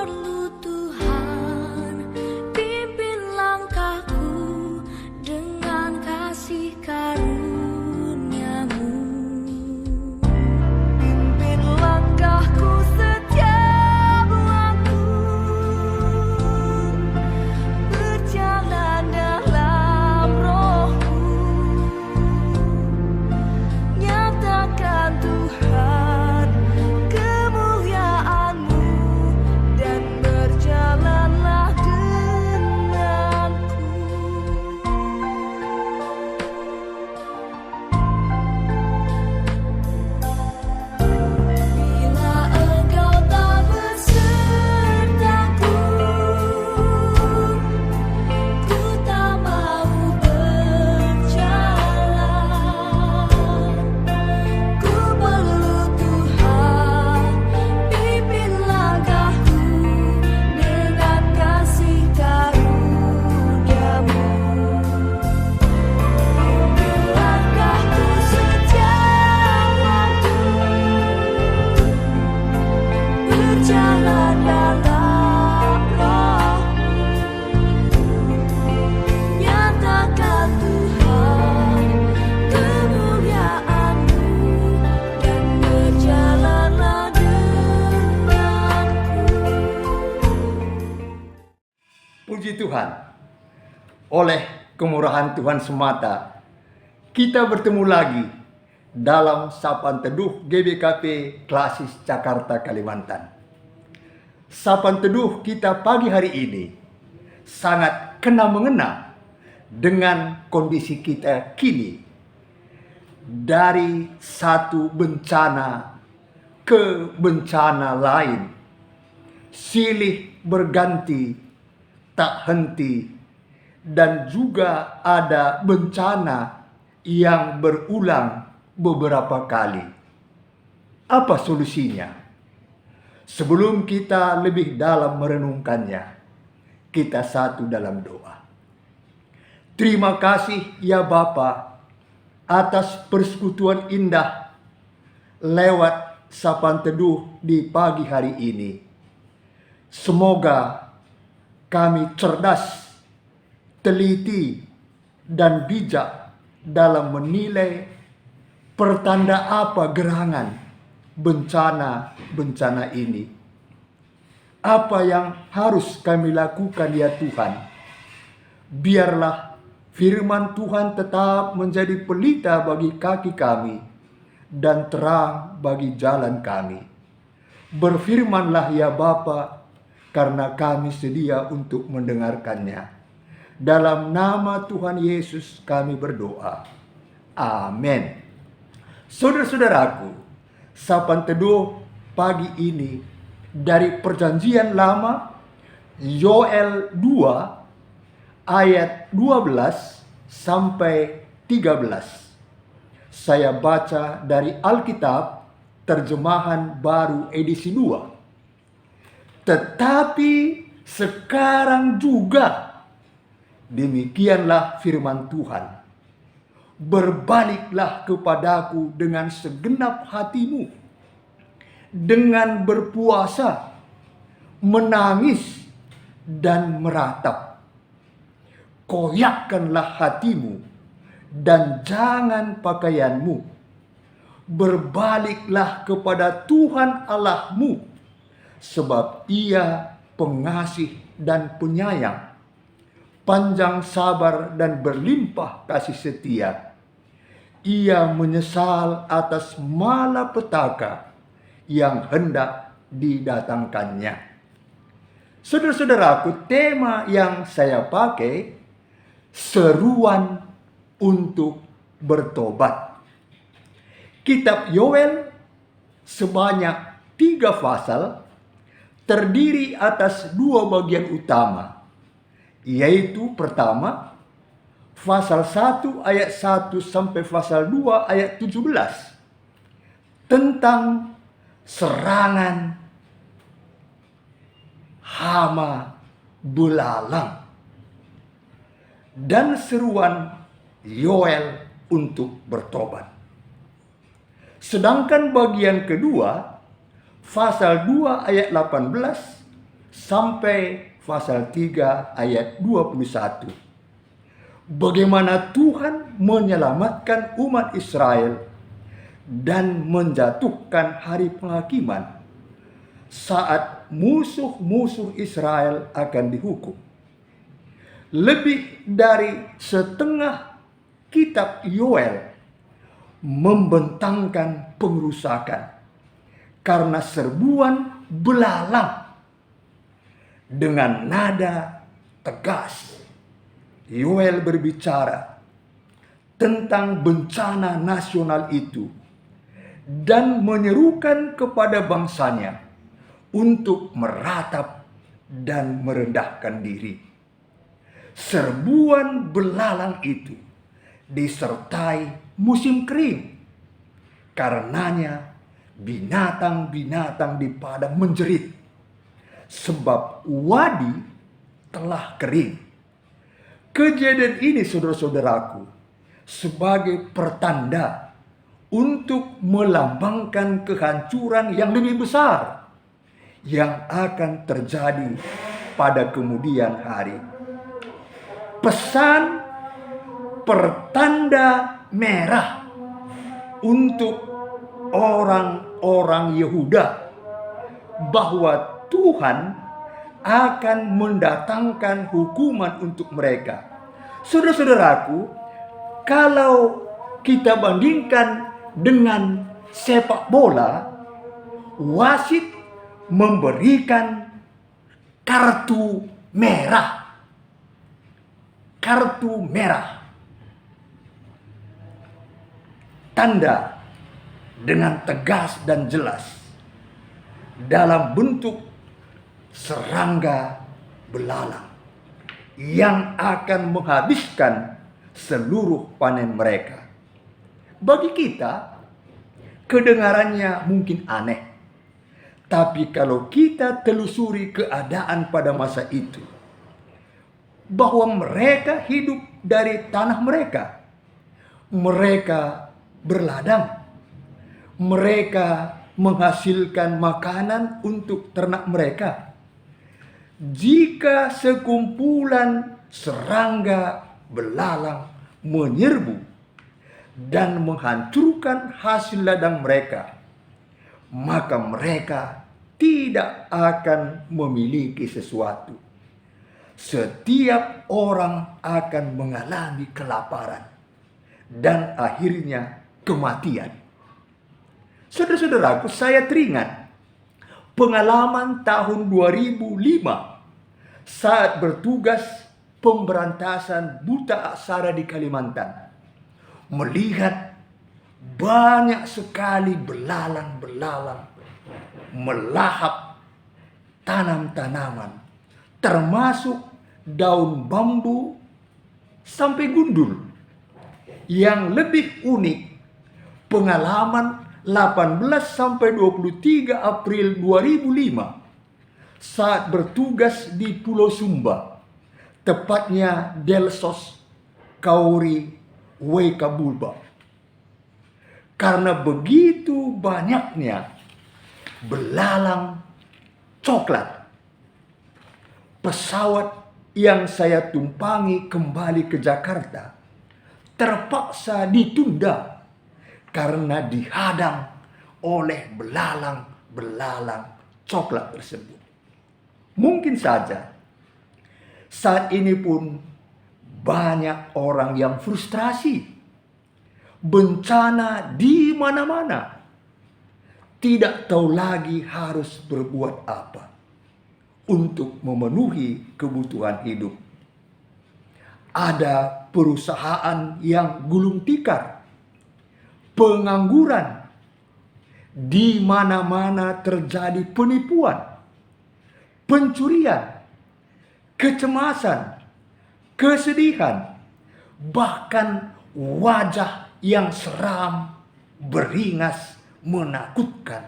perlu Tuhan, pimpin langkahku dengan kasih karunia-Mu. Pimpin langkahku setiap waktu, berjalan dalam Roh-Mu. Nyatakan Tuhan kemuliaan-Mu dan berjalanlah denganku. Bila Engkau tak besertaku, ku tak mau berjalan. Ku perlu Tuhan, pimpin langkahku dengan kasih karunia-Mu. Pimpin langkahku setiap waktu, berjalan dalam Roh-Mu. Nyatakan Tuhan kemuliaan-Mu dan berjalanlah denganku. Puji Tuhan, oleh kemurahan Tuhan semata, kita bertemu lagi dalam Sapaan Teduh GBKP Klasis Jakarta, Kalimantan. Sapaan Teduh kita pagi hari ini sangat kena-mengena dengan kondisi kita kini. Dari satu bencana ke bencana lain, silih berganti, tak henti, dan juga ada bencana yang berulang beberapa kali. Apa solusinya? Sebelum kita lebih dalam merenungkannya, kita satu dalam doa. Terima kasih ya Bapa atas persekutuan indah lewat Sapaan Teduh di pagi hari ini. Semoga kami cerdas, teliti, dan bijak dalam menilai pertanda apa gerangan bencana-bencana ini. Apa yang harus kami lakukan ya Tuhan? Biarlah firman Tuhan tetap menjadi pelita bagi kaki kami dan terang bagi jalan kami. Berfirmanlah ya Bapa, karena kami sedia untuk mendengarkannya. Dalam nama Tuhan Yesus kami berdoa. Amin. Saudara-saudaraku, Sapaan Teduh pagi ini dari Perjanjian Lama, Yoel 2 ayat 12 sampai 13. Saya baca dari Alkitab Terjemahan Baru edisi 2. Tetapi sekarang juga, demikianlah firman Tuhan, berbaliklah kepadaku dengan segenap hatimu, dengan berpuasa, menangis, dan meratap. Koyakkanlah hatimu dan jangan pakaianmu. Berbaliklah kepada Tuhan Allahmu, sebab Ia pengasih dan penyayang, panjang sabar dan berlimpah kasih setia. Ia menyesal atas malapetaka yang hendak didatangkannya. Saudara-saudaraku, tema yang saya pakai, seruan untuk bertobat. Kitab Yoel sebanyak 3 pasal terdiri atas 2 bagian utama, yaitu pertama, pasal 1 ayat 1 sampai pasal 2 ayat 17 tentang serangan hama belalang dan seruan Yoel untuk bertobat. Sedangkan bagian kedua, pasal 2 ayat 18 sampai pasal 3 ayat 21. Bagaimana Tuhan menyelamatkan umat Israel dan menjatuhkan hari penghakiman saat musuh-musuh Israel akan dihukum. Lebih dari setengah kitab Yoel membentangkan pengerusakan karena serbuan belalang. Dengan nada tegas, Yoel berbicara tentang bencana nasional itu dan menyerukan kepada bangsanya untuk meratap dan merendahkan diri. Serbuan belalang itu disertai musim kering. Karenanya binatang-binatang di padang menjerit, sebab wadi telah kering. Kejadian ini, saudara-saudaraku, sebagai pertanda untuk melambangkan kehancuran yang lebih besar yang akan terjadi pada kemudian hari. Pesan pertanda merah untuk orang-orang Yehuda bahwa Tuhan akan mendatangkan hukuman untuk mereka. Saudara-saudaraku, kalau kita bandingkan dengan sepak bola, wasit memberikan kartu merah. Kartu merah. Tanda dengan tegas dan jelas dalam bentuk serangga belalang yang akan menghabiskan seluruh panen mereka. Bagi kita, kedengarannya mungkin aneh. Tapi kalau kita telusuri keadaan pada masa itu, bahwa mereka hidup dari tanah mereka. Mereka berladang. Mereka menghasilkan makanan untuk ternak mereka. Jika sekumpulan serangga belalang menyerbu dan menghancurkan hasil ladang mereka, maka mereka tidak akan memiliki sesuatu. Setiap orang akan mengalami kelaparan dan akhirnya kematian. Saudara-saudaraku, saya teringat pengalaman tahun 2005 saat bertugas pemberantasan buta aksara di Kalimantan. Melihat banyak sekali belalang-belalang melahap tanam-tanaman, termasuk daun bambu sampai gundul. Yang lebih unik, pengalaman 18 sampai 23 April 2005 saat bertugas di Pulau Sumba, tepatnya Delsos Kauri Wekabulba. Karena begitu banyaknya belalang coklat, pesawat yang saya tumpangi kembali ke Jakarta terpaksa ditunda karena dihadang oleh belalang-belalang coklat tersebut. Mungkin saja saat ini pun banyak orang yang frustrasi. Bencana di mana-mana. Tidak tahu lagi harus berbuat apa untuk memenuhi kebutuhan hidup. Ada perusahaan yang gulung tikar. Pengangguran. Di mana-mana terjadi penipuan, pencurian, kecemasan, kesedihan, bahkan wajah yang seram, beringas, menakutkan,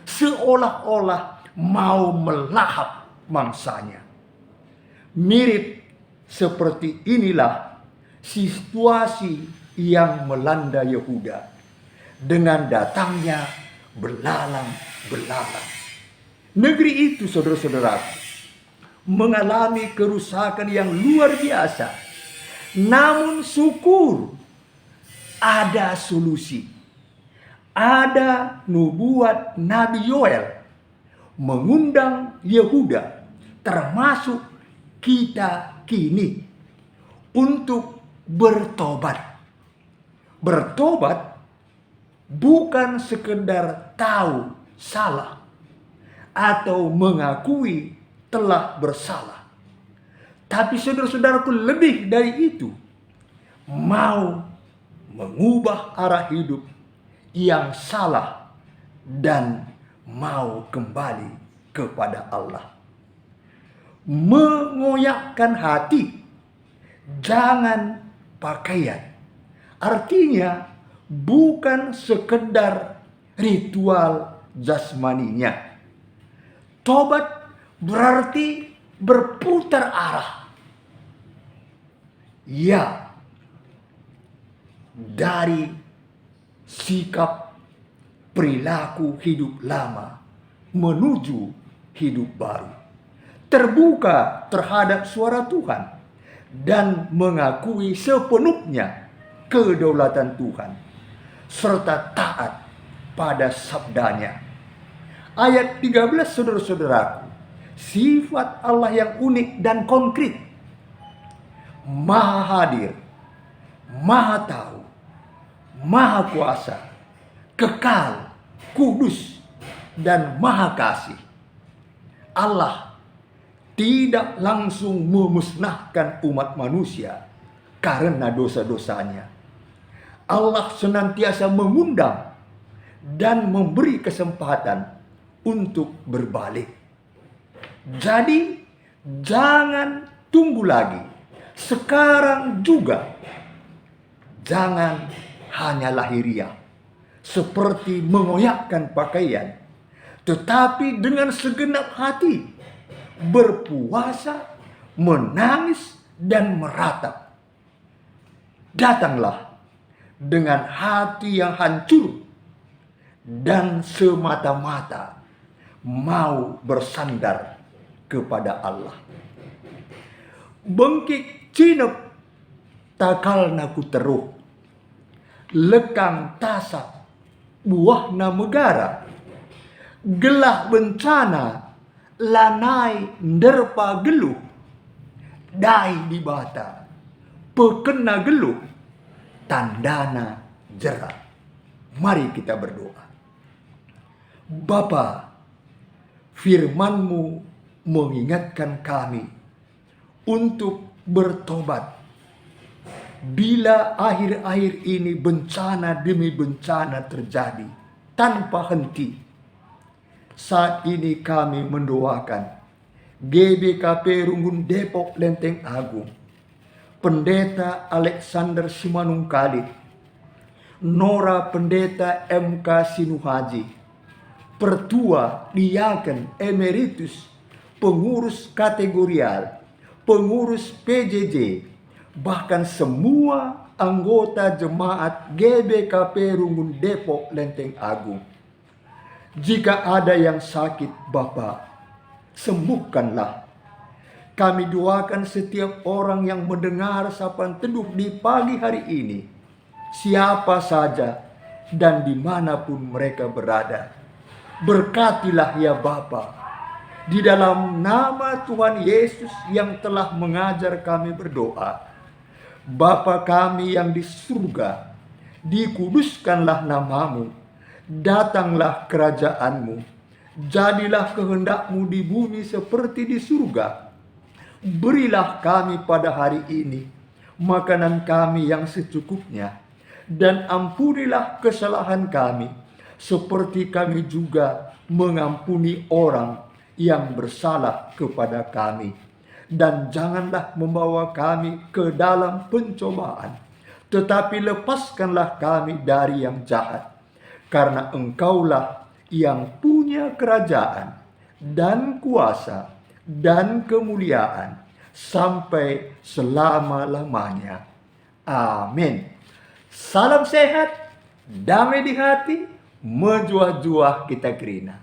seolah-olah mau melahap mangsanya. Mirip seperti inilah situasi yang melanda Yehuda dengan datangnya belalang-belalang. Negeri itu, saudara-saudara, mengalami kerusakan yang luar biasa. Namun syukur, ada solusi. Ada nubuat Nabi Yoel mengundang Yehuda, termasuk kita kini, untuk bertobat. Bertobat bukan sekedar tahu salah atau mengakui telah bersalah. Tapi saudara-saudaraku, lebih dari itu, mau mengubah arah hidup yang salah dan mau kembali kepada Allah. Mengoyakkan hati, jangan pakaian. Artinya bukan sekedar ritual jasmaninya. Tobat berarti berputar arah. Ya, dari sikap perilaku hidup lama menuju hidup baru. Terbuka terhadap suara Tuhan dan mengakui sepenuhnya kedaulatan Tuhan, serta taat pada sabdanya. Ayat 13, saudara-saudaraku, sifat Allah yang unik dan konkret. Maha hadir, maha tahu, maha kuasa, kekal, kudus, dan maha kasih. Allah tidak langsung memusnahkan umat manusia karena dosa-dosanya. Allah senantiasa mengundang dan memberi kesempatan untuk berbalik. Jadi jangan tunggu lagi. Sekarang juga jangan hanya lahiriah, seperti mengoyakkan pakaian, tetapi dengan segenap hati berpuasa, menangis, dan meratap. Datanglah dengan hati yang hancur dan semata-mata mau bersandar kepada Allah. Bengkik cinep takal naku teruh, lekang tasak buahna megara, gelah bencana lanai nderpa geluh, dai di bata pekena geluh, tandana jerat. Mari kita berdoa. Bapa, firman-Mu mengingatkan kami untuk bertobat. Bila akhir-akhir ini bencana demi bencana terjadi tanpa henti, saat ini kami mendoakan GBKP Runggun Depok Lenteng Agung, Pendeta Alexander Simanungkalit, Nora Pendeta MK Sinuhaji, Pertua Diaken Emeritus, pengurus kategorial, pengurus PJJ, bahkan semua anggota jemaat GBKP Runggun Depok Lenteng Agung. Jika ada yang sakit, Bapa, sembuhkanlah. Kami doakan setiap orang yang mendengar sapaan teduh di pagi hari ini, siapa saja dan dimanapun mereka berada. Berkatilah ya Bapa, di dalam nama Tuhan Yesus yang telah mengajar kami berdoa. Bapa kami yang di surga, dikuduskanlah namamu, datanglah kerajaan-Mu, jadilah kehendak-Mu di bumi seperti di surga. Berilah kami pada hari ini makanan kami yang secukupnya, dan ampunilah kesalahan kami, seperti kami juga mengampuni orang yang bersalah kepada kami. Dan janganlah membawa kami ke dalam pencobaan, tetapi lepaskanlah kami dari yang jahat. Karena Engkaulah yang punya kerajaan dan kuasa dan kemuliaan sampai selama-lamanya. Amin. Salam sehat, damai di hati, menjuah-juah kita kerina.